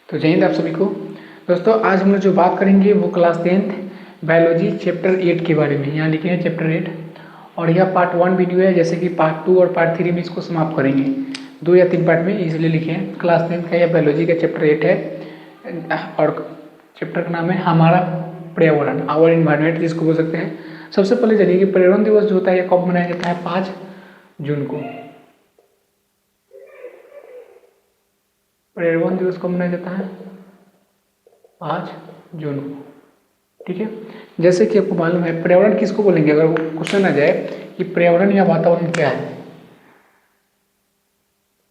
तो जय हिंद आप सभी को। दोस्तों आज हम लोग जो बात करेंगे वो क्लास 10th बायोलॉजी चैप्टर 8 के बारे में। यहाँ लिखे हैं चैप्टर 8 और यह पार्ट 1 वीडियो है, जैसे कि पार्ट 2 और पार्ट 3 में इसको समाप्त करेंगे 2 या 3 पार्ट में, इसलिए लिखे हैं। क्लास 10th का यह बायोलॉजी का चैप्टर 8 है और चैप्टर का नाम है हमारा पर्यावरण, आवर इन्वायरमेंट जिसको बोल सकते हैं। सबसे पहले जानिए कि पर्यावरण दिवस जो होता है यह कब मनाया जाता है? 5 जून को। पर्यावरण दिवस कब मनाया जाता है? 5 जून को। ठीक है, जैसे कि आपको मालूम है पर्यावरण किसको बोलेंगे अगर क्वेश्चन आ जाए कि पर्यावरण या वातावरण क्या है।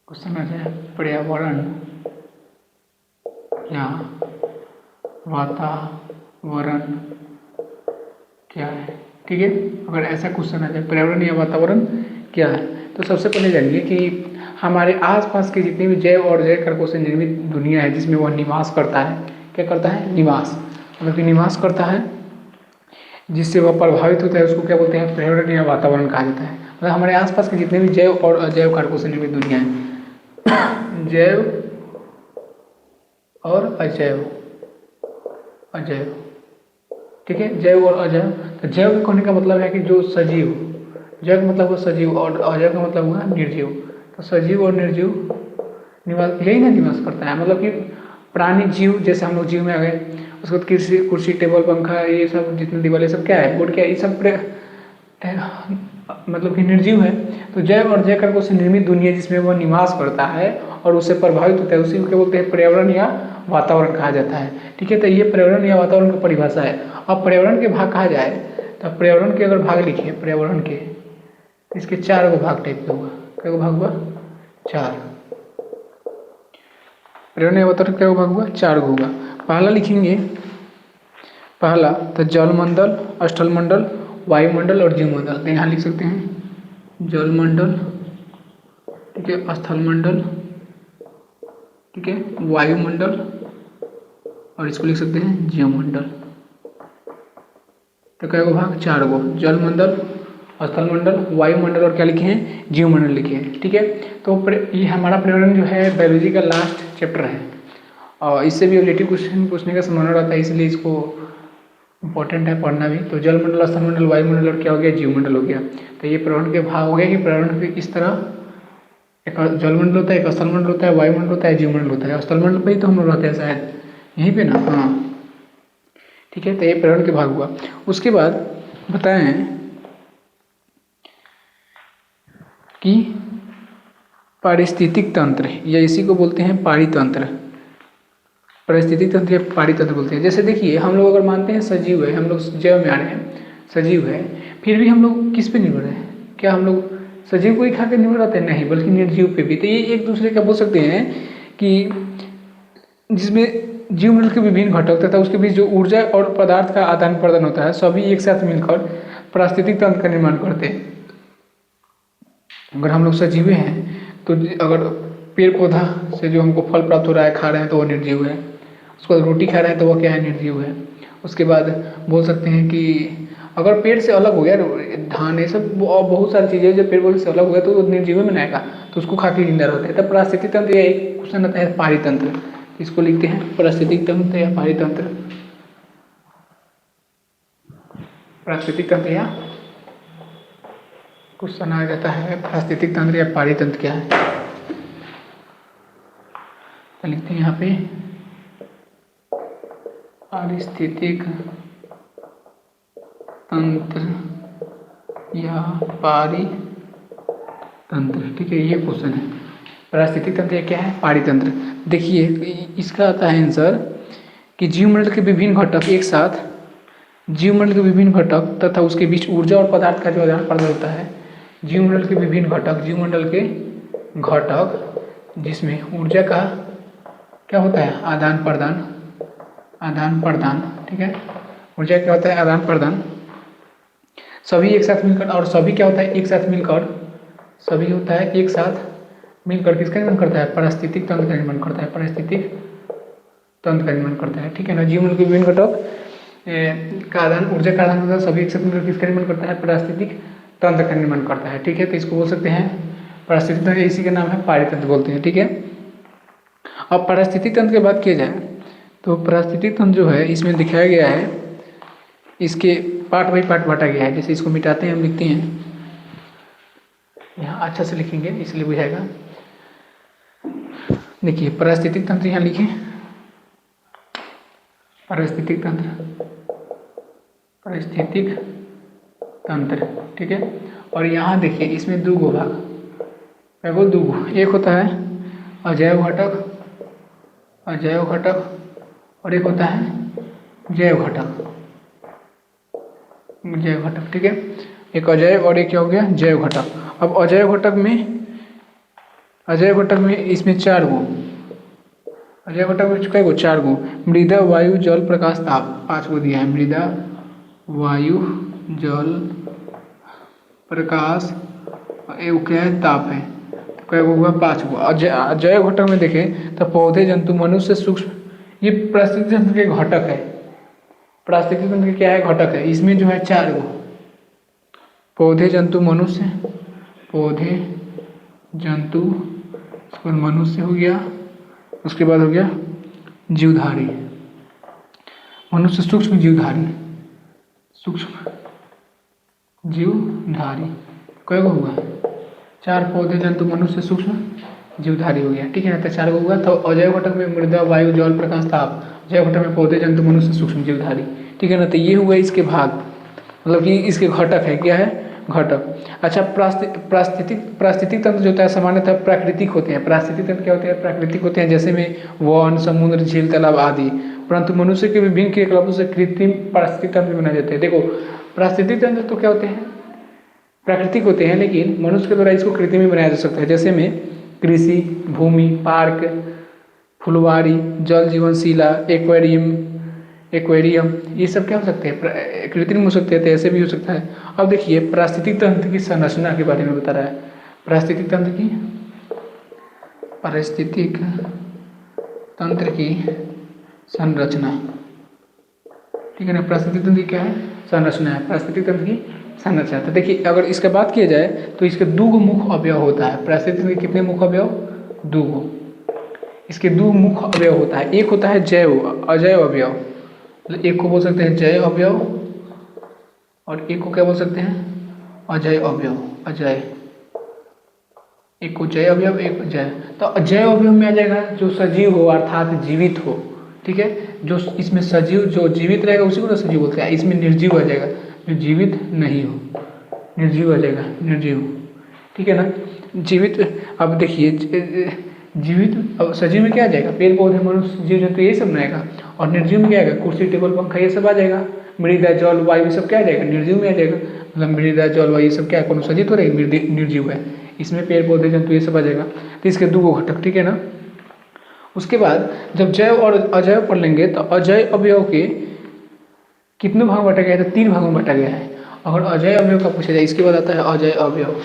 क्वेश्चन आ जाए पर्यावरण या वातावरण क्या है। ठीक है, अगर ऐसा क्वेश्चन आ जाए पर्यावरण या वातावरण क्या है, तो सबसे पहले जानिए कि हमारे आसपास के जितने भी जैव और जैव कारकों से निर्मित दुनिया है जिसमें वह निवास करता है। क्या करता है? निवास, मतलब कि निवास करता है, जिससे वह प्रभावित होता है, उसको क्या बोलते हैं? पर्यावरण या वातावरण कहा जाता है। मतलब हमारे आसपास के जितने भी जैव और अजैव कारकों से निर्मित दुनिया है, जैव और अजैव, ठीक है, जैव और अजैव। तो जैव होने का मतलब है कि जो सजीव, जैव का मतलब हुआ सजीव और अजैव का मतलब हुआ निर्जीव। तो सजीव और निर्जीव निवास, यही ना निवास करता है, मतलब कि प्राणी जीव, जैसे हम लोग जीव में आ गए, उसके बाद कुर्सी टेबल पंखा ये सब जितने दीवार सब क्या है? बोर्ड क्या है? ये सब मतलब कि निर्जीव है। तो जैव और जैव कारकों से निर्मित दुनिया जिसमें वह निवास करता है और उससे प्रभावित होता है, उसी को क्या बोलते हैं? पर्यावरण या वातावरण कहा जाता है। ठीक है, तो ये पर्यावरण या वातावरण की परिभाषा है। अब पर्यावरण के भाग कहा जाए तो पर्यावरण के अगर भाग लिखिए पर्यावरण के, इसके 4 गो भाग टाइप के होगा। क्या भाग हुआ? 4। पर्यावरण या वातावरण क्या भाग हुआ? 4 गो होगा। पहला लिखेंगे, पहला तो जलमंडल, स्थलमंडल, वायुमंडल और जीवमंडल। तो यहाँ लिख सकते हैं जलमंडल, ठीक है, स्थलमंडल, ठीक है, वायुमंडल और इसको लिख सकते हैं जीवमंडल। तो क्या भाग? 4 गो, जलमंडल, स्थलमंडल, वायुमंडल और क्या लिखे हैं? जीवमंडल लिखे हैं। ठीक है, तो ये हमारा पर्यावरण जो है बायोलॉजी का लास्ट चैप्टर है और इससे भी रिलेटिव क्वेश्चन पूछने का संभावना रहता है, इसलिए इसको इंपॉर्टेंट है पढ़ना भी। तो जलमंडल, स्थलमंडल, वायुमंडल और क्या हो गया? जीवमंडल हो गया। तो ये पर्यावरण के भाग हो गए कि पर्यावरण के इस तरह एक जलमंडल होता है, एक स्थलमंडल होता है, वायुमंडल होता है, जीवमंडल होता है। स्थलमंडल पर ही तो हम लोग रहते हैं शायद, यहीं पे ना? हाँ, ठीक है, तो ये पर्यावरण के भाग हुआ। उसके बाद बताएं कि पारिस्थितिक तंत्र या इसी को बोलते हैं पारितंत्र, पारिस्थितिक तंत्र या पारितंत्र बोलते हैं। जैसे देखिए हम लोग अगर मानते हैं सजीव है, हम लोग जैव में आ रहे हैं, सजीव है, फिर भी हम लोग किस पे निर्भर है? क्या हम लोग सजीव को ही खा के निर्भर रहते हैं? नहीं, बल्कि निर्जीव पे भी। तो ये एक दूसरे का बोल सकते हैं कि जिसमें जीवमंडल के विभिन्न घटक तथा उसके बीच जो ऊर्जा और पदार्थ का आदान प्रदान होता है, सभी एक साथ मिलकर पारिस्थितिक तंत्र का निर्माण करते हैं। अगर हम लोग सजीव हैं तो अगर पेड़ पौधा से जो हमको फल प्राप्त हो रहा है, खा रहे हैं, तो वो निर्जीव है। उसके बाद रोटी खा रहे हैं तो वो क्या है? निर्जीव है। उसके बाद बोल सकते हैं कि अगर पेड़ से अलग हो गया, धान ये सब बहुत सारी चीज़ें जब पेड़ पौधे से अलग हो गया तो वो निर्जीव में आएगा, तो उसको खा के जिंदा रहते हैं। तब पारिस्थितिक तंत्र या एक क्वेश्चन आता है पारितंत्र, इसको लिखते हैं पारिस्थितिक तंत्र या पारितंत्र। पारिस्थितिक तंत्र या क्वेश्चन आ जाता है पारिस्थितिक तंत्र या पारितंत्र क्या है, तो लिखते हैं यहाँ पे पारिस्थितिक तंत्र या पारितंत्र। ठीक है, ये क्वेश्चन है पारिस्थितिक तंत्र या क्या है? पारितंत्र। देखिए इसका आता है आंसर कि जीवमंडल के विभिन्न घटक एक साथ, जीवमंडल के विभिन्न घटक तथा उसके बीच ऊर्जा और पदार्थ का जो आदान प्रदान होता है, जीवमंडल के विभिन्न घटक, जीवमंडल के घटक जिसमें ऊर्जा का क्या होता है? आदान प्रदान, ठीक है, ऊर्जा क्या होता है? आदान प्रदान, सभी एक साथ मिलकर, और सभी क्या होता है? एक साथ मिलकर, सभी होता है एक साथ मिलकर किसका निर्माण करता है? पारिस्थितिक तंत्र का निर्माण करता है, पारिस्थितिक तंत्र का निर्माण करता है। ठीक है ना, जीवमंडल के विभिन्न घटक का आदान, ऊर्जा का आदान प्रदान सभी एक साथ मिलकर किसका निर्माण करता है? पारिस्थितिक तंत्र का निर्माण करता है। ठीक है, तो इसको बोल सकते हैं पारिस्थितिक तंत्र, इसी का नाम है पारितंत्र बोलते हैं। ठीक है, अब पारिस्थितिक तंत्र की बात की जाए तो पारिस्थितिक तंत्र जो है इसमें दिखाया गया है, इसके पार्ट बाई पार्ट बांटा गया है। जैसे इसको मिटाते हैं, हम लिखते हैं, यहाँ अच्छा से लिखेंगे इसलिए बुझाएगा। देखिए पारिस्थितिक तंत्र यहाँ लिखें, पारिस्थितिक तंत्र, पारिस्थितिक तंत्र, ठीक है। और यहाँ देखिए इसमें दो भाग, एगो दूगो, एक होता है अजैव घटक, अजैव घटक, और एक होता है जैव घटक, जैव घटक, ठीक है। एक अजैव और एक क्या हो गया, जैव घटक। अब अजैव घटक में इसमें 4 गो, अजैव घटक में कई गो, 4 गो, मृदा वायु जल प्रकाश ताप, 5 गो दिया है, मृदा वायु जल प्रकाश एवं क्या है, ताप है, तो कई गो हुआ, 5 गो। जैव घटक में देखें तो पौधे, जंतु, मनुष्य, सूक्ष्म, ये पारिस्थितिक तंत्र के घटक है। पारिस्थितिक तंत्र क्या है, घटक है। इसमें जो है 4 गो, पौधे, जंतु, मनुष्य, पौधे, जंतु और मनुष्य हो गया, उसके बाद हो गया जीवधारी, मनुष्य, सूक्ष्म जीवधारी, सूक्ष्म जीवधारी, कई गो हुआ, 4 पौधे, जंतु, मनुष्य, सूक्ष्म जीवधारी हो गया, ठीक है ना। तो 4 गो हुआ। तो अजैव घटक में मृदा वायु जल प्रकाश ताप, जैव घटक में पौधे, जंतु, मनुष्य, सूक्ष्म जीवधारी, ठीक है ना। तो ये हुआ इसके भाग, मतलब कि इसके घटक है, क्या है, घटक। अच्छा, पारिस्थितिक तंत्र जो होता है सामान्यतः प्राकृतिक होते हैं। पारिस्थितिक तंत्र क्या होते हैं, प्राकृतिक होते हैं, जैसे में वन, समुद्र, झील, तालाब आदि। परंतु मनुष्य के विभिन्न क्रियाकलापों से कृत्रिम पारिस्थितिक तंत्र बनाए जाते हैं। देखो पारिस्थितिक तंत्र तो क्या होते हैं, प्राकृतिक होते हैं, लेकिन मनुष्य के द्वारा इसको कृत्रिम भी बनाया जा सकता है। जैसे में कृषि, भूमि, पार्क, फुलवारी, जल जीवन शिला, एक्वेरियम, ये सब क्या हो सकते हैं, कृत्रिम हो सकते हैं, तो ऐसे भी हो सकता है। अब देखिए पारिस्थितिक तंत्र की संरचना के बारे में बता रहा है। पारिस्थितिक तंत्र की संरचना, ठीक है ना। पारिस्थितिक तंत्र की क्या है, संरचना है, पारिस्थितिक तंत्र की संरचना। तो देखिए अगर इसका बात किया जाए तो इसके 2 गो मुख्य अवयव होता है। पारिस्थितिक तंत्र के कितने मुख्य अवयव, 2 गो। इसके 2 मुख्य अवयव होता है, एक होता है अजैव अवयव, एक को बोल सकते हैं जैव अवयव और एक को क्या बोल सकते हैं, अजैव अवयव, अजैव, एक को जैव अवयव, एक जैव। तो अजैव अवयव में आ जाएगा जो सजीव हो अर्थात जीवित हो, ठीक है। जो इसमें सजीव, जो जीवित रहेगा उसी को तो सजीव बोलते हैं। इसमें निर्जीव आ जाएगा, जो जीवित नहीं हो, निर्जीव आ जाएगा, निर्जीव, ठीक है ना। जीवित, अब देखिए जीवित, अब सजीव में क्या आ जाएगा, पेड़ पौधे, मनुष्य, जीव जंतु, ये सब आएगा। और निर्जीव में क्या आएगा, कुर्सी, टेबल, पंखा, ये सब आ जाएगा। मृदा, जल, वायु, ये सब क्या आ जाएगा, निर्जीव में आ जाएगा। मतलब मृदा, जल, वायु, ये सब क्या है, कौन सजीव तो रहेगी, निर्जीव है। इसमें पेड़ पौधे, जंतु, ये सब आ जाएगा। तो इसके 2 गो घटक, ठीक है ना। उसके बाद जब जैव और अजैव पढ़ लेंगे तो अजैव अवयव के कितने भाग बांटा गया है, तो 3 भागों में बांटा गया है। अगर अजैव अवयव का पूछा जाए, इसके बाद आता है अजैव अवयव।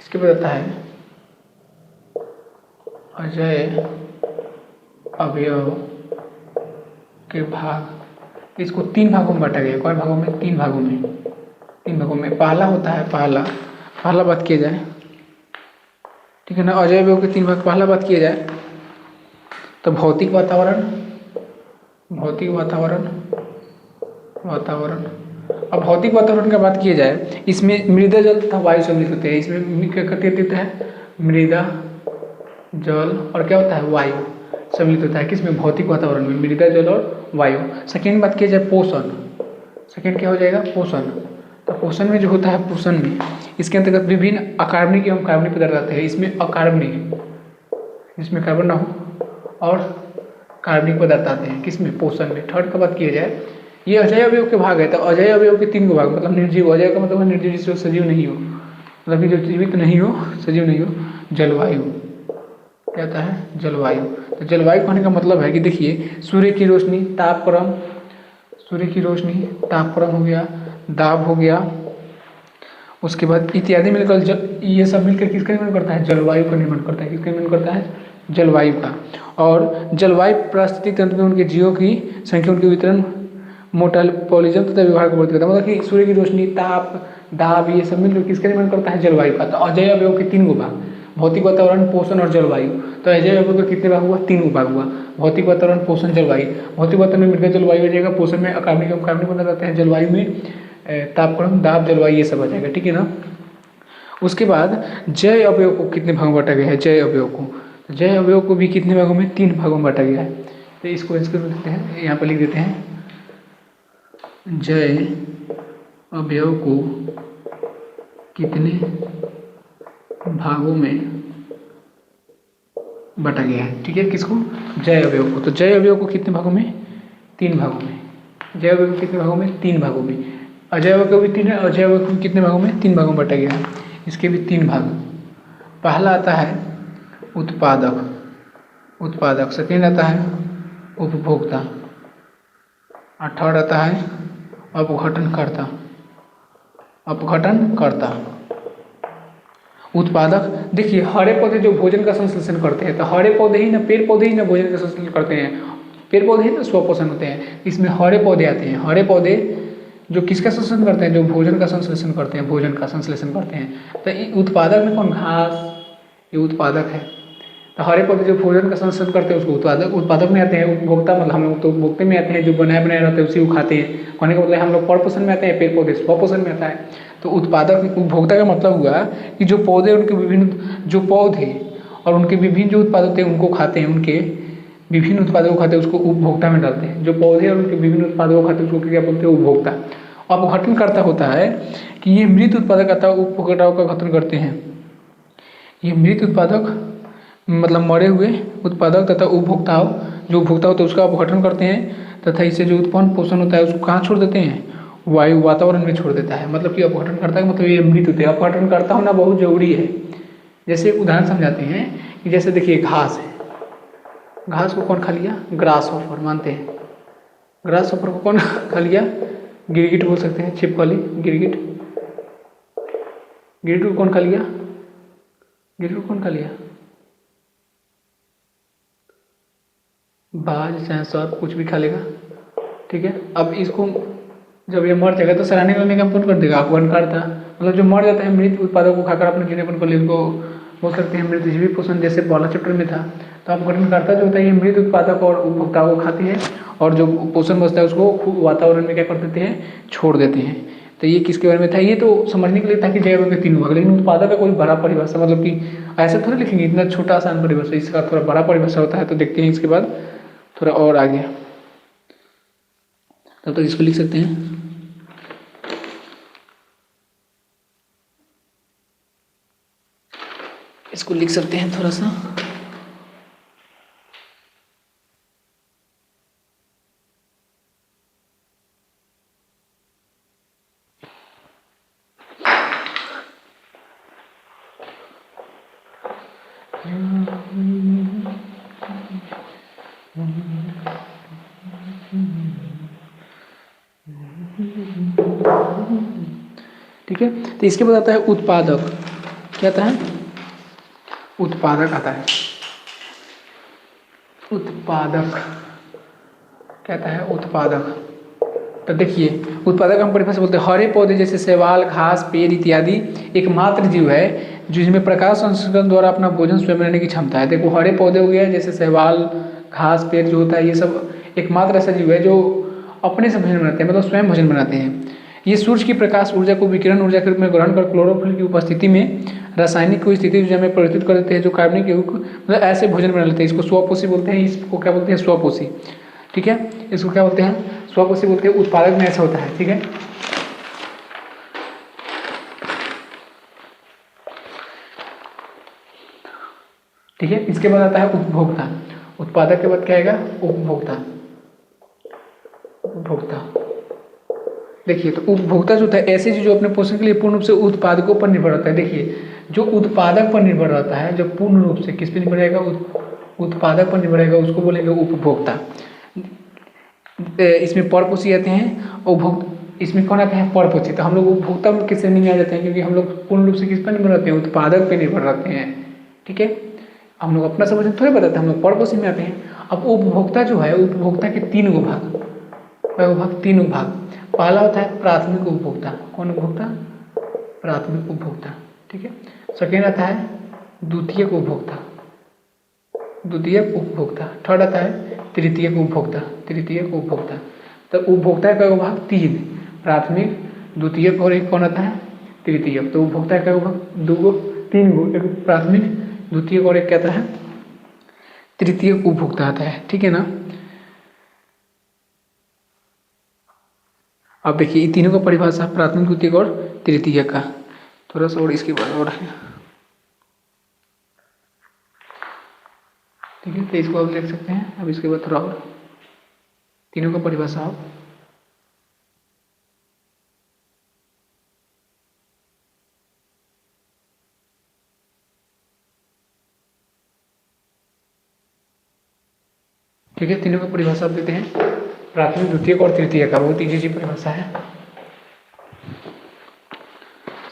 इसके बाद आता है अजैव अवयव के भाग। इसको 3 भागों में बांटा गया। कौन भागों में, 3 भागों में, 3 भागों में। पहला होता है, पहला बात किया जाए, ठीक है ना। अजैव अवयव के 3 भाग, पहला बात किया जाए तो भौतिक वातावरण, भौतिक वातावरण। अब भौतिक वातावरण का बात किया जाए, इसमें मृदा, जल तथा वायु सम्मिलित होते हैं। इसमें क्या करते हैं, मृदा, जल और क्या होता है, वायु सम्मिलित होता है। किसमें, भौतिक वातावरण में, मृदा, जल और वायु। सेकेंड बात किया जाए पोषण, सेकेंड क्या हो जाएगा, पोषण। तो पोषण में जो होता है, पोषण में इसके अंतर्गत विभिन्न अकार्बनिक एवं कार्बनिक पदार्थ आते हैं। इसमें अकार्बनिक, जिसमें कार्बन ना हो, और कार्बनिक पदार्थ आते हैं किसमें, पोषण में। थर्ड का बात किया जाए, ये अजैव अवयव के भाग है। तो अजैव अवयव के 3 गो भाग, मतलब निर्जीव, अजैव का मतलब निर्जीव, जिससे सजीव नहीं हो, मतलब कि जो जीवित नहीं हो, सजीव नहीं हो। जलवायु क्या होता है, जलवायु। तो जलवायु कहने का मतलब है कि देखिए सूर्य की रोशनी, तापक्रम, सूर्य की रोशनी, तापक्रम हो गया, दाब हो गया, उसके बाद इत्यादि मिलकर ये सब मिलकर किसका निर्माण करता है, जलवायु का निर्माण करता है। किसका निर्माण करता है, जलवायु का। और जलवायु पारिस्थितिक तंत्र में उनके जीवों की संख्या, उनके वितरण, मोटापोलिज्म तथा व्यवहार को बढ़ती करता है। मतलब कि सूर्य की रोशनी, ताप, दाब, ये सब मिलकर किसका निर्माण करता है? जलवायु का। तो अजैव अवयव के 3 गो भाग, भौतिक वातावरण, पोषण और जलवायु। तो अजैव अवयव का कितने भाग हुआ? 3 गो भाग हुआ, भौतिक वातावरण, पोषण, जलवायु। भौतिक वातावरण में मिलकर जलवायु हो जाएगा, पोषण में अकार्बनिक कार्बनिक बना रहता है, जलवायु में तापक्रम, दाब, जलवायु ये सब आ जाएगा, ठीक है ना। उसके बाद जय अवयव को कितने भागों में बांटा गया है? जय अवयव को, जय अवयव को भी कितने भागों में? 3 भागों में बांटा गया है। तो इसको देते हैं, यहाँ पर लिख देते हैं, जय अवयव को कितने भागों में बांटा गया है, ठीक है। किसको? जय अवयव को। तो जय अवयव को कितने भागों में? 3 भागों में। जय अवयव को कितने भागों में? 3 भागों में। अजैव अवयव को भी 3 है, अजैव अवयव को कितने भागों में? 3 भागों में बांटा गया है, इसके भी 3 भाग। पहला आता है उत्पादक, उत्पादक। सेकेंड आता है उपभोक्ता, और थर्ड आता है अपघटनकर्ता, अपघटनकर्ता। उत्पादक, देखिए हरे पौधे जो भोजन का संश्लेषण करते हैं, तो हरे पौधे ही ना, पेड़ पौधे ही ना भोजन का संश्लेषण करते हैं, पेड़ पौधे ही ना स्वपोषण होते हैं, इसमें हरे पौधे आते हैं। हरे पौधे जो किसका संश्लेषण करते हैं? जो भोजन का संश्लेषण करते हैं, भोजन का संश्लेषण करते हैं। तो उत्पादक में कौन? घास, ये उत्पादक है। तो हरे पौधे जो भोजन का संश्लेषण करते हैं उसको उत्पादक, उत्पादक में आते हैं। उपभोक्ता मतलब हम लोग तो उपभोक्ता में आते हैं, जो बनाए बनाए रहते हैं उसी को खाते हैं। कहने का मतलब हम लोग परपोषण में आते हैं, पेड़ पौधे स्वपोषण में आता है। तो उत्पादक, उपभोक्ता का मतलब हुआ कि जो पौधे, उनके विभिन्न जो पौधे और उनके विभिन्न जो उत्पाद होते हैं उनको खाते हैं, उनके विभिन्न उत्पादों को खाते हैं, उसको उपभोक्ता में डालते हैं। जो पौधे और उनके विभिन्न उत्पादों को खाते हैं उसको क्या बोलते हैं? उपभोक्ता। अपघटनकर्ता होता है कि ये मृत उत्पादक अथवा उपभोक्ताओं का घटन करते हैं। ये मृत उत्पादक मतलब मरे हुए उत्पादक तथा उपभोक्ताओं, जो उपभोक्ता होते हैं उसका अपघटन करते हैं, तथा इससे जो उत्पन्न पोषण होता है उसको कहाँ छोड़ देते हैं? वायु, वातावरण में छोड़ देता है। मतलब कि अपघटनकर्ता का मतलब ये मृत होते हैं। अपघटनकर्ता होना बहुत जरूरी है। जैसे उदाहरण समझाते हैं कि जैसे देखिए घास है, घास को कौन खा लिया? ग्रास हॉपर, मानते हैं ग्रास हॉपर को कौन खा लिया? गिरगिट बोल सकते हैं, छिपकली, गिरगिट। गिरगिट को कौन खा लिया? गिरगिट को कौन खा लिया? बाज, चाहे सांप, कुछ भी खा लेगा, ठीक है। अब इसको जब ये मर जाएगा तो सराहने करने का कौन कर देगा? अपघटनकर्ता। मतलब जो मर जाता है मृत उत्पादों को खाकर अपने जीवन को ले, उसको बोल सकते हैं मृतजीवी पोषण, जैसे पहला चैप्टर में था। तो अपघटनकर्ता जो होता है ये मृत उत्पादक और उपभोक्ताओं को खाती है, और जो पोषण बचता है उसको वातावरण में क्या कर देते हैं? छोड़ देते हैं। तो ये किसके बारे में था? ये तो समझने के लिए था कि जैव के 3 भाग, लेकिन उत्पादक का कोई बड़ा परिभाषा, मतलब कि ऐसे थोड़ा लिखेंगे, इतना छोटा आसान परिभाषा, इसका थोड़ा बड़ा परिभाषा होता है। तो देखते हैं इसके बाद थोड़ा और आगे, तब तक इसको लिख सकते हैं। इसको लिख सकते हैं थोड़ा सा। ठीक है, तो इसके बाद आता है उत्पादक। क्या आता है? उत्पादक आता है। उत्पादक क्या आता है? उत्पादक। तो देखिए उत्पादक हम परिभाषा बोलते हैं, हरे पौधे जैसे शैवाल, घास, पेड़ इत्यादि एकमात्र जीव है जिसमें प्रकाश संश्लेषण द्वारा अपना भोजन स्वयं बनाने की क्षमता है। देखो हरे पौधे हो गए जैसे शैवाल, घास, पेड़ जो होता है, ये सब एकमात्र ऐसा जीव है जो अपने से भोजन बनाते हैं, मतलब स्वयं भोजन बनाते हैं। ये सूर्य की प्रकाश ऊर्जा को विकिरण ऊर्जा के रूप में ग्रहण कर क्लोरोफिल की उपस्थिति में रासायनिक को स्थिति ऊर्जा में परिवर्तित कर देते हैं, जो कार्बनिक यौगिक मतलब ऐसे भोजन बना लेते हैं। इसको स्वपोषी बोलते हैं। इसको क्या बोलते हैं? स्वपोषी। ठीक है, इसको क्या बोलते हैं? स्वपोषी बोलते हैं। उत्पादक में ऐसा होता है। ठीक है, ठीक है। इसके बाद आता है उपभोक्ता। उत्पादक के बाद क्या आएगा? उपभोक्ता। उपभोक्ता देखिए, तो उपभोक्ता जो था ऐसे चीज जो अपने पोषण के लिए पूर्ण रूप से उत्पादकों पर निर्भर रहता है। देखिए जो उत्पादक पर निर्भर रहता है, जो पूर्ण रूप से किस पे निर्भर रहेगा? उत्पादक पर निर्भर रहेगा, उसको बोलेंगे उपभोक्ता। इसमें परपोषी आते हैं, इसमें कौन आते हैं? परपोषी। तो हम लोग उपभोक्ता की श्रेणी में आ जाते हैं, क्योंकि हम लोग पूर्ण रूप से किस पर निर्भर रहते हैं? उत्पादक पे निर्भर रहते हैं। ठीक है, हम लोग अपना समझ थोड़े बताते हैं, हम लोग परपोषी में आते हैं। अब उपभोक्ता जो है, उपभोक्ता के 3 गो भाग, 3 भाग। पहला होता है प्राथमिक उपभोक्ता। कौन उपभोक्ता? प्राथमिक उपभोक्ता, ठीक है। सेकेंड आता है द्वितीयक उपभोक्ता, द्वितीयक उपभोक्ता। थर्ड आता है तृतीयक उपभोक्ता, तृतीयक उपभोक्ता। तो उपभोक्ता का भाग तीन, प्राथमिक, द्वितीयक और एक कौन आता है तृतीयक। तो उपभोक्ता का भाग दो गो, तीन गो, एक प्राथमिक, द्वितीयक और एक क्या आता है तृतीयक उपभोक्ता आता है, ठीक है ना। अब देखिए ये तीनों का परिभाषा प्राथमिक, द्वितीयक और तृतीयक का थोड़ा सा और इसके बाद और है, ठीक है। तो इसको आप देख सकते हैं। अब इसके बाद थोड़ा और तीनों का परिभाषा आप ठीक है। तीनों का परिभाषा आप देते हैं प्राथमिक, द्वितीयक और तृतीयक का, बहुत इजी परिभाषा है।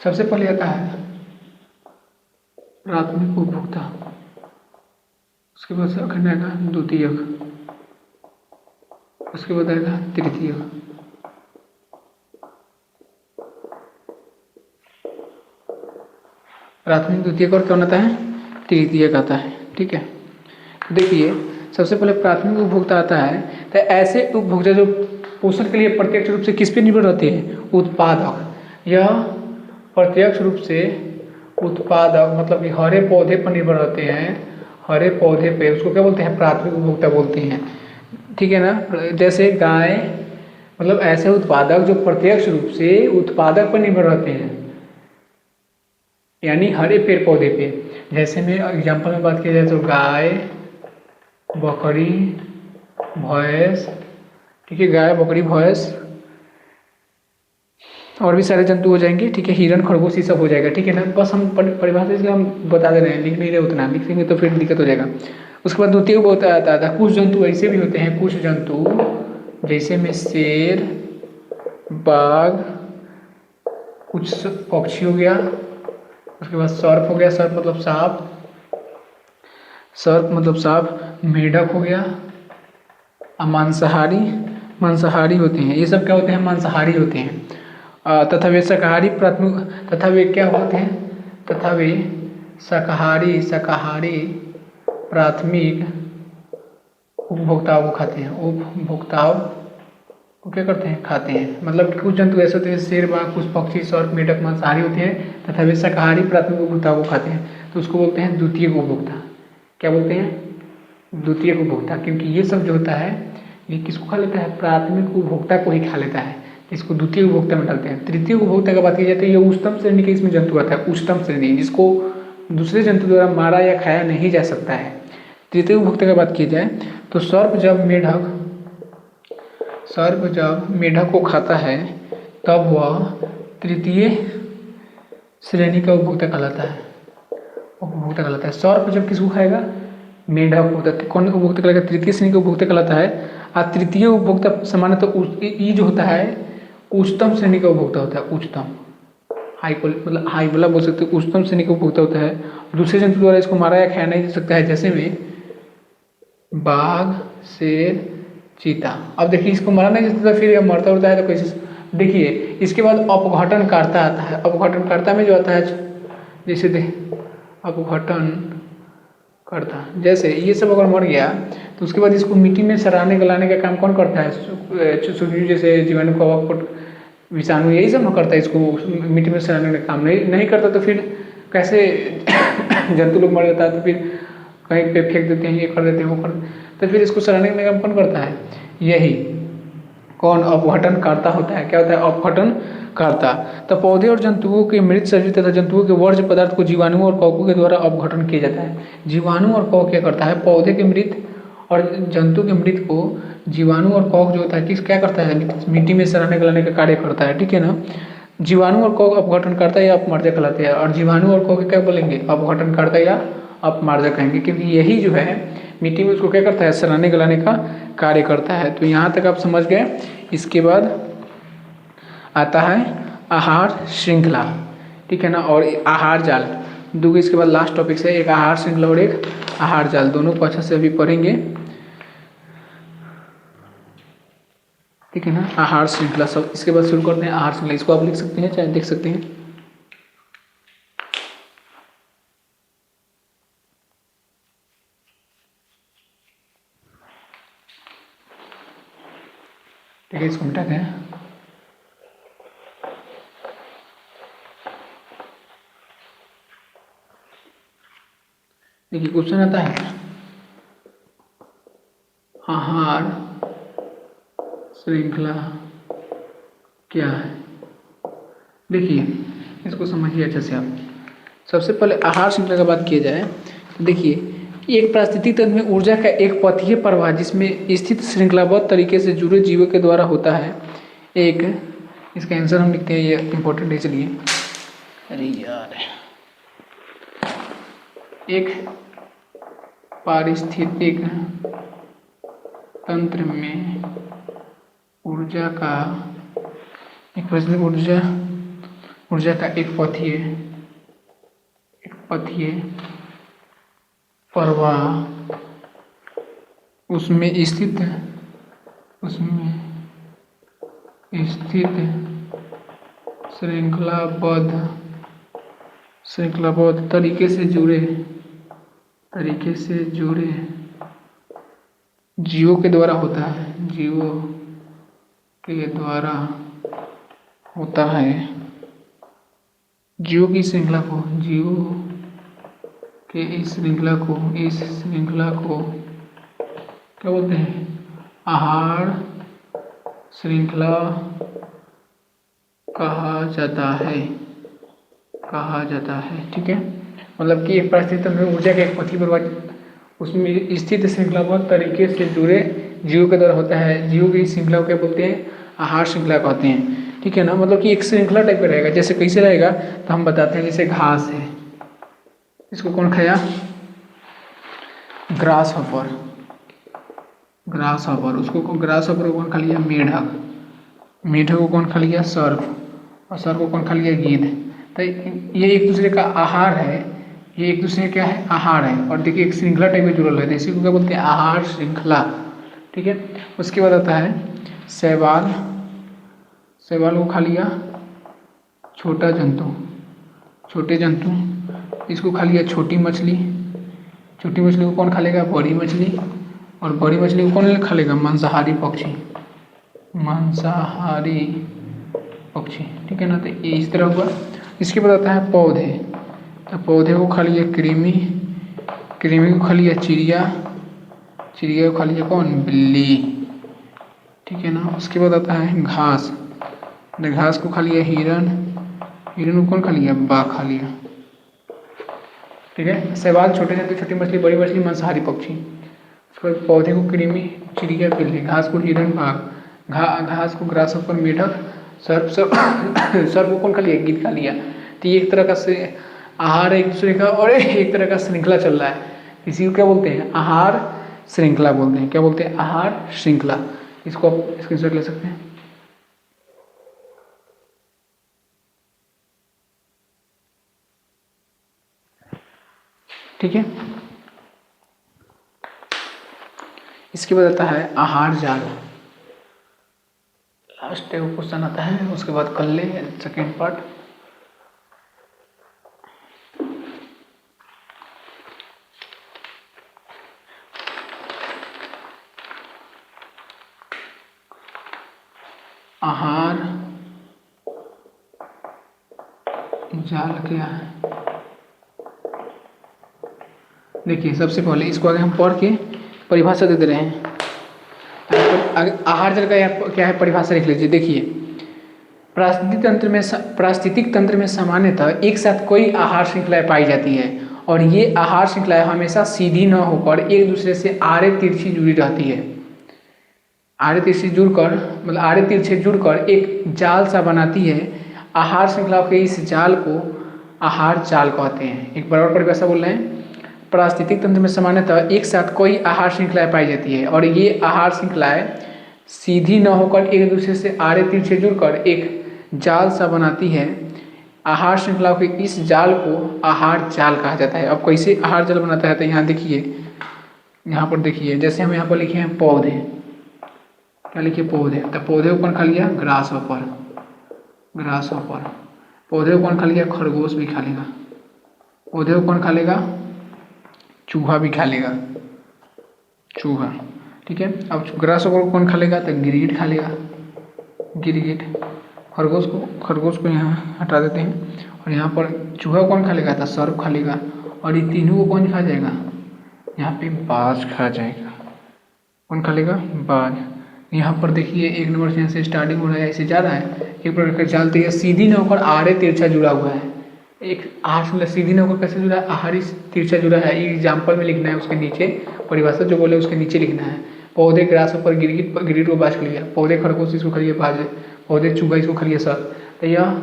सबसे पहले आता है प्राथमिक उपभोक्ता, उसके बाद सेकंड आएगा द्वितीयक, उसके बाद आएगा तृतीयक। प्राथमिक, द्वितीयक और कौन आता है तृतीयक आता है, ठीक है। देखिए सबसे पहले प्राथमिक उपभोक्ता आता है। तो ऐसे उपभोक्ता जो पोषण के लिए प्रत्यक्ष रूप से किस पे निर्भर रहते हैं, उत्पादक। यह प्रत्यक्ष रूप से उत्पादक मतलब कि हरे पौधे पर निर्भर रहते हैं, हरे पौधे पे, उसको क्या बोलते हैं प्राथमिक उपभोक्ता बोलते हैं, ठीक है ना। जैसे गाय, मतलब ऐसे उत्पादक जो प्रत्यक्ष रूप से उत्पादक पर निर्भर रहते हैं, यानी हरे पेड़ पौधे पे। जैसे में एग्जाम्पल में बात किया जाए तो गाय, बकरी, भैंस, ठीक है, गाय, बकरी, भैंस और भी सारे जंतु हो जाएंगे, ठीक है, हिरण, खरगोश, ये सब हो जाएगा, ठीक है ना। बस हम परिभाषा इसलिए हम बता दे रहे हैं, लिख नहीं रहे, उतना लिखेंगे तो फिर दिक्कत हो जाएगा। उसके बाद द्वितीय बहुत आता था, कुछ जंतु ऐसे भी होते हैं, कुछ जंतु जैसे में शेर, बाघ, कुछ पक्षी हो गया, उसके बाद सर्प हो गया, सर्प मतलब सांप, सर्प मतलब सांप, मेढक हो गया, मांसाहारी, मांसाहारी होते हैं, ये सब क्या होते हैं मांसाहारी होते हैं। तथा वे शाकाहारी प्राथमिक, तथा वे क्या होते हैं, तथा वे शाकाहारी, शाकाहारी प्राथमिक उपभोक्ताओं को खाते हैं, उपभोक्ताओं को क्या करते हैं खाते हैं। मतलब कुछ जंतु ऐसे होते हैं शेर, बाघ, कुछ पक्षी, सर्प, मेढक मांसाहारी होते हैं तथा वे शाकाहारी प्राथमिक उपभोक्ताओं को खाते हैं, तो उसको बोलते हैं द्वितीय उपभोक्ता। क्या बोलते हैं द्वितीय उपभोक्ता, क्योंकि ये सब जो होता है ये किसको खा लेता है, प्राथमिक उपभोक्ता को ही खा लेता है, इसको द्वितीय उपभोक्ता में डालते हैं। तृतीय उपभोक्ता की बात की जाती है, ये उच्चतम श्रेणी के इसमें जंतु आता है, उच्चतम श्रेणी, जिसको दूसरे जंतु द्वारा मारा या खाया नहीं जा सकता है। तृतीय उपभोक्ता की बात की जाए तो सर्प जब मेढक को खाता है तब वह तृतीय श्रेणी का उपभोक्ता कहलाता है। सर्प जब किसको खाएगा, मेढक को, तो कौन उपभोक्ता कहलाता है, तृतीय श्रेणी का उपभोक्ता कहलाता है। और तृतीय उपभोक्ता सामान्यतः ये जो होता है उच्चतम श्रेणी का उपभोक्ता होता है, उच्चतम, हाई मतलब हाई वाला बोल सकते हैं, उच्चतम श्रेणी का उपभोक्ता होता है। दूसरे जंतु द्वारा इसको मारा या खाया नहीं जा सकता है, जैसे में बाघ, शेर, चीता। अब देखिए इसको मारा नहीं जा सकता, फिर मरता उड़ता है तो कैसे। देखिए इसके बाद अपघटनकर्ता आता है, अपघटनकर्ता में जो आता है जैसे अपघटन करता, जैसे ये सब अगर मर गया तो उसके बाद इसको मिट्टी में सराहने गलाने का काम कौन करता है, सूक्ष्म जैसे जीवाणु, कवक, विषाणु, यही सब करता है। इसको मिट्टी में सराहने का काम नहीं करता तो फिर कैसे जंतु लोग मर जाता है, तो फिर कहीं पे फेंक देते हैं, ये कर देते हैं, वो कर, तो फिर इसको सराहने का काम कौन करता है, यही कौन अपघटनकर्ता होता है। क्या होता है अपघटनकर्ता। तो पौधे और जंतुओं के मृत शरीर तथा जंतुओं के वर्ज्य पदार्थ को जीवाणुओं और कवकों के द्वारा अपघटन किया जाता है। जीवाणु और कवक क्या करता है, पौधे के मृत और जंतु के मृत को जीवाणु और कवक जो होता है किस क्या करता है, मिट्टी में सराहने गलाने का कार्य करता है, ठीक है ना। जीवाणु और कवक अपघटन करता है या अपमार्जक कहलाते हैं, और जीवाणु और कवक क्या बोलेंगे, अपघटन करता है या अपमार्जक कहेंगे, क्योंकि यही जो है मिट्टी में उसको क्या करता है, सराहने गलाने का कार्य करता है। तो यहाँ तक आप समझ गए। इसके बाद आता है आहार श्रृंखला, ठीक है ना, और आहार जाल, दो इसके बाद लास्ट टॉपिक से एक आहार श्रृंखला और एक आहार जाल, दोनों को अच्छा से अभी पढ़ेंगे, ठीक है ना। आहार श्रृंखला सब इसके बाद शुरू करते हैं। आहार श्रृंखला इसको आप लिख सकते हैं चाहे देख सकते हैं। ठीक है, इसको मिटाते हैं। देखिए क्वेश्चन आता है आहार श्रृंखला क्या है। देखिए इसको समझिए अच्छे से आप। सबसे पहले आहार श्रृंखला की बात किया जाए तो देखिए एक पारिस्थितिक तंत्र में ऊर्जा का एक पथीय प्रवाह जिसमें स्थित श्रृंखलाबद्ध तरीके से जुड़े जीवों के द्वारा होता है। एक इसका आंसर हम लिखते हैं, ये इम्पोर्टेंट है इसलिए। अरे यार, एक पारिस्थितिक तंत्र में ऊर्जा का एक पथीय प्रवाह उसमें स्थित श्रृंखलाबद्ध तरीके से जुड़े जीवों के द्वारा होता है। जीवों की श्रृंखला को क्या बोलते हैं? आहार श्रृंखला कहा जाता है। ठीक है, मतलब कि एक परिस्थिति तंत्र में ऊर्जा का एक पथीय प्रवाह उसमें स्थित श्रृंखलाबद्ध तरीके से जुड़े जीवों के द्वारा होता है। जीवों की श्रृंखला को क्या बोलते हैं? आहार श्रृंखला कहते हैं। ठीक है ना, मतलब कि एक श्रृंखला टाइप का रहेगा। जैसे कैसे रहेगा तो हम बताते हैं। जैसे घास है, इसको कौन खाया? Grass hopper. उसको ग्रास हॉपर को कौन खा लिया? मेढक को कौन खा लिया? सर्प। और सर्प को कौन खा लिया? गीध। तो ये एक दूसरे का आहार है। ये एक दूसरे क्या है? आहार है। और देखिए एक श्रृंखला टाइप में जुड़ल है, इसी को क्या बोलते हैं? आहार श्रृंखला। ठीक है, उसके बाद आता है शैवाल को खा लिया छोटे जंतु। इसको खा लिया छोटी मछली को कौन खा लेगा? बड़ी मछली। और बड़ी मछली को कौन खा लेगा? मांसाहारी पक्षी। ठीक है ना, तो ये इस तरह हुआ। इसके बाद आता है पौधे। तो पौधे को खा लिया कृमि को खा लिया चिड़िया को खा लिया कौन? बिल्ली। ठीक है ना, उसके बाद आता है घास को खा लिया हिरण को कौन खा लिया? बाघ खा लिया। ठीक है, शैवाल छोटे जंतु, छोटी मछली, बड़ी मछली, मांसाहारी पक्षी। उसके बाद पौधे को कृमि, चिड़िया, बिल्ली। घास को हिरण, बाघ। घास को ग्रास हॉपर, मेढक, सर्प को कौन खा लिया? गीध खा लिया। तो ये एक तरह का आहार है एक दूसरे का, और एक तरह का श्रृंखला चल रहा है। इसी को क्या बोलते हैं? आहार श्रृंखला बोलते हैं। क्या बोलते हैं? आहार श्रृंखला। इसको आप स्क्रीनशॉट ले सकते हैं। ठीक है, इसके बाद आता है आहार जाल। लास्ट क्वेश्चन आता है, उसके बाद कर ले सेकेंड पार्ट। आहार जाल क्या है? देखिए सबसे पहले इसको आगे हम पढ़ के परिभाषा दे रहे हैं। आहार जाल का क्या है? परिभाषा लिख लीजिए। देखिए पारिस्थितिक तंत्र में सामान्यतः एक साथ कई आहार श्रृंखलाएं पाई जाती है, और ये आहार श्रृंखलाएं हमेशा सीधी न होकर एक दूसरे से आड़े तिरछी जुड़ी रहती है। आड़े तिरछे जुड़कर एक जाल सा बनाती है। आहार श्रृंखला के इस जाल को आहार जाल कहते हैं। एक बराबर परिभाषा बोल रहे हैं। पारिस्थितिक तंत्र में सामान्यतः एक साथ कई आहार श्रृंखलाएं पाई जाती है, और ये आहार श्रृंखलाएं सीधी न होकर एक दूसरे से आड़े तिरछे जुड़कर एक जाल सा बनाती है। आहार श्रृंखला के इस जाल को आहार जाल कहा जाता है। अब कैसे आहार जाल बनाता है तो यहाँ देखिए, यहाँ पर देखिए, जैसे हम यहाँ पर लिखे हैं पौधे। क्या लिखिए? पौधे। तो पौधे को कौन खा लिया? Grass hopper. पौधे को कौन खा लिया? खरगोश भी खा लेगा। पौधे को कौन खा लेगा? चूहा भी खा लेगा। ठीक है, अब ग्रास हॉपर को कौन खा लेगा? तो गिरगिट खा लेगा। गिरगिट, खरगोश को यहाँ हटा देते हैं और यहाँ पर चूहा कौन खा लेगा था, सर्प खा लेगा और ये तीनों को कौन खा जाएगा, यहाँ पे बाज खा जाएगा। कौन खा लेगा, बाज। यहाँ पर देखिए 1 नंबर से यहाँ से स्टार्टिंग हो रहा है, ऐसे जा रहा है, एक प्रकार का जाल तो ये सीधी न होकर आड़े तिरछा जुड़ा हुआ है। एक आहार से मतलब सीधी न होकर कैसे जुड़ा है, आहारी तिरछा जुड़ा है। एग्जाम्पल में लिखना है, उसके नीचे परिभाषा जो बोले उसके नीचे लिखना है। पौधे ग्रास ऊपर गिरगिट को बाज खा लिया, पौधे खरगोश इसको खा लिया बाज, पौधे चूहा इसको खा लिया सर्प। तो यह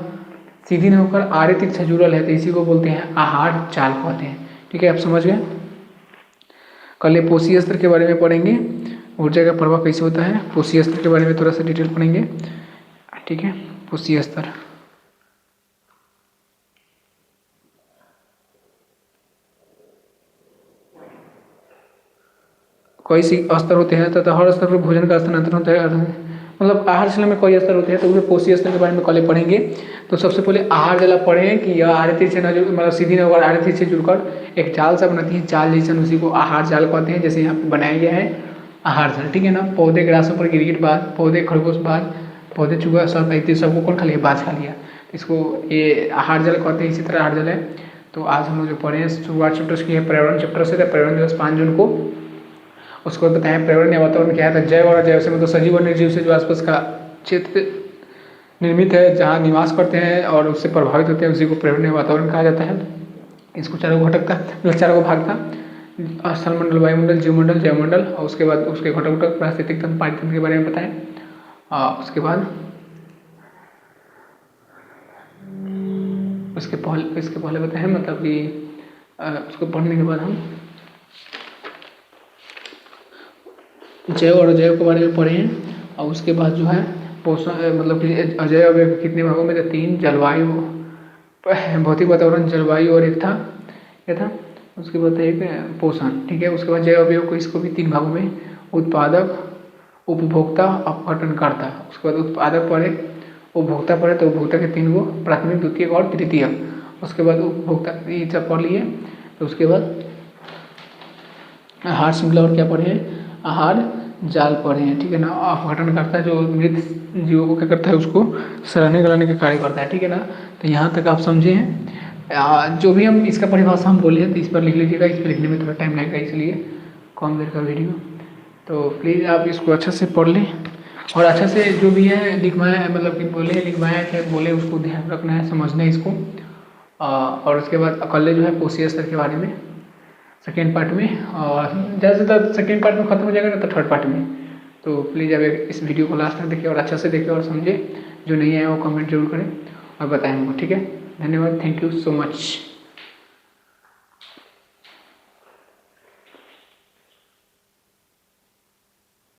सीधी न होकर आड़े तिरछा जुड़ल है, तो इसी को बोलते हैं आहार जाल कहते हैं। ठीक है, आप समझ गए। कल पोषी स्तर के बारे में पढ़ेंगे, ऊर्जा का प्रभाव कैसे होता है, पोषी स्तर के बारे में थोड़ा सा डिटेल पढ़ेंगे। ठीक है, पोषी स्तर कई स्तर होते हैं तथा हर स्तर पर भोजन का स्थानांतरण होता है। मतलब आहार श्रृंखला में कई स्तर होते हैं, तो उन्हें पोषी स्तर के बारे में कल पढ़ेंगे। तो सबसे पहले आहार जला पढ़ें कि यह आड़े तिरछे न जुड़, मतलब सीधी न होकर आड़े तिरछे जुड़कर एक जाल सा बनाती है, जाल जैसा, उसी को आहार जाल कहते हैं। जैसे यहाँ पे बनाया गया है आहार जाल। ठीक है ना, पौधे ग्रासों पर गिरगिट बाज, पौधे खरगोश बाज, पौधे चूहा सर्प इत्यादि सबको कौन खा लिया, बाज खा लिया। इसको ये आहार जल कहते हैं। इसी तरह आहार जल है। तो आज हम लोग जो पढ़े हैं शुरुआत चैप्टर की है पर्यावरण चैप्टर से, पर्यावरण दिवस 5 जून को। उसको बताया पर्यावरण या वातावरण क्या है, तो जैव और अजैव से मतलब सजीव और निर्जीव से जो आसपास का क्षेत्र निर्मित है, जहाँ निवास करते हैं और उससे प्रभावित होते हैं, उसी को पर्यावरण या वातावरण कहा जाता है। इसको चारों को घटक था, मतलब चारों को भाग था, स्थलमंडल, वायुमंडल, जीवमंडल, जैवमंडल, और उसके बाद उसके घटक घटक पारिस्थितिक तंत्र, पारितंत्र के बारे में बताएं। उसके बाद इसके पहले बताएं, मतलब कि उसको पढ़ने के बाद हम जैव और अजैव के बारे में पढ़े हैं। और उसके बाद जो है पोषण, मतलब कि अजैव अवयव कितने भागों में, तो 3, जलवायु, भौतिक वातावरण, जलवायु, और एक था क्या था, उसके बाद एक पोषण। ठीक है, उसके बाद जैव अवयव को, इसको भी 3 भागों में, उत्पादक, उपभोक्ता, अपघटनकर्ता। उसके बाद उत्पादक पढ़े, उपभोक्ता पढ़े, तो उपभोक्ता के 3 गो, प्राथमिक, द्वितीयक और तृतीयक। उसके बाद उपभोक्ता ये सब पढ़ लिए। तो उसके बाद आहार श्रृंखला और क्या पढ़े हैं, आहार जाल पढ़े हैं। ठीक है ना, अपघटन करता है, जो मृत जीवों को क्या करता है, उसको सड़ाने गलाने का कार्य करता है। ठीक है ना, तो यहाँ तक आप समझे हैं। जो भी हम इसका परिभाषा हम बोले हैं, तो इस पर लिख लीजिएगा, इस पर लिखने में थोड़ा टाइम लगेगा, इसलिए कम देर का वीडियो। तो प्लीज़ आप इसको अच्छा से पढ़ लें और अच्छा से जो भी है लिखवाएँ, मतलब कि बोले लिखवाएँ चाहे बोले, उसको ध्यान रखना है, समझना है इसको। और उसके बाद कल जो है पोषी स्तर के बारे में सेकेंड पार्ट में, और ज़्यादा से ज़्यादा सेकेंड पार्ट में खत्म हो जाएगा ना, तो थर्ड पार्ट में। तो प्लीज़ अब इस वीडियो को लास्ट तक देखिए और अच्छा से देखिए और समझे। जो नहीं है वो कमेंट जरूर करें और बताएं हमको। ठीक है, धन्यवाद, थैंक यू सो मच।